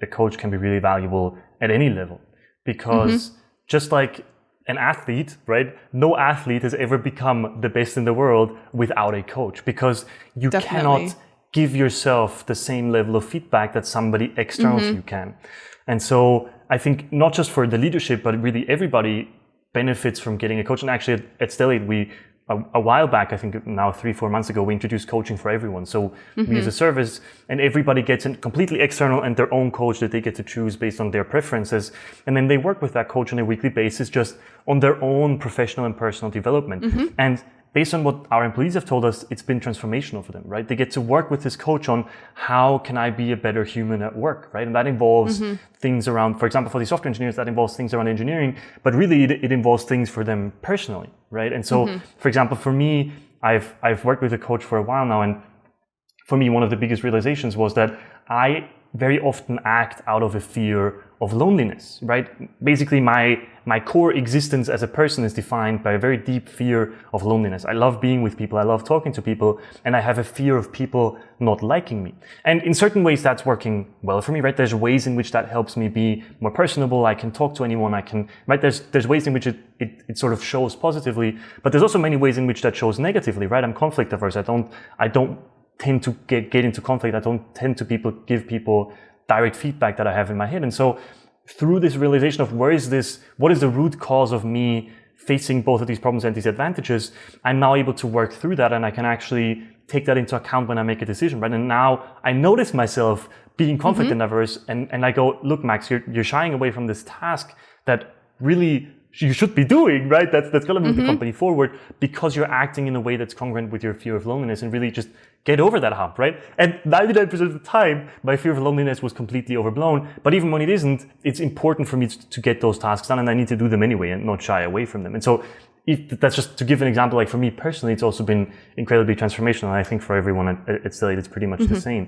a coach can be really valuable at any level, because just like an athlete, right? No athlete has ever become the best in the world without a coach, because you cannot give yourself the same level of feedback that somebody external to you can. And so I think not just for the leadership, but really everybody benefits from getting a coach. And actually at Stellate, a while back, I think now 3-4 months ago, we introduced coaching for everyone. So we use a service and everybody gets a completely external and their own coach that they get to choose based on their preferences. And then they work with that coach on a weekly basis, just on their own professional and personal development. And based on what our employees have told us, it's been transformational for them, right? They get to work with this coach on how can I be a better human at work, right? And that involves things around, for example, for the software engineers, that involves things around engineering, but really it involves things for them personally, right? And so, for example, for me, I've worked with a coach for a while now, and for me, one of the biggest realizations was that I very often act out of a fear of loneliness, right? Basically, my core existence as a person is defined by a very deep fear of loneliness. I love being with people, I love talking to people, and I have a fear of people not liking me. And in certain ways, that's working well for me, right? There's ways in which that helps me be more personable. I can talk to anyone. Right? There's ways in which it sort of shows positively, but there's also many ways in which that shows negatively, right? I'm conflict averse. I don't tend to get into conflict. I don't tend to give people direct feedback that I have in my head. And so through this realization of what is the root cause of me facing both of these problems and disadvantages, I'm now able to work through that, and I can actually take that into account when I make a decision, right? And now I notice myself being conflict averse, and I go, look, Max, you're shying away from this task that really you should be doing, right? That's going to move the company forward, because you're acting in a way that's congruent with your fear of loneliness, and really just get over that hump, right? And 99% of the time, my fear of loneliness was completely overblown. But even when it isn't, it's important for me to get those tasks done, and I need to do them anyway and not shy away from them. And so that's just to give an example. Like for me personally, it's also been incredibly transformational. And I think for everyone at Stellate, it's pretty much the same.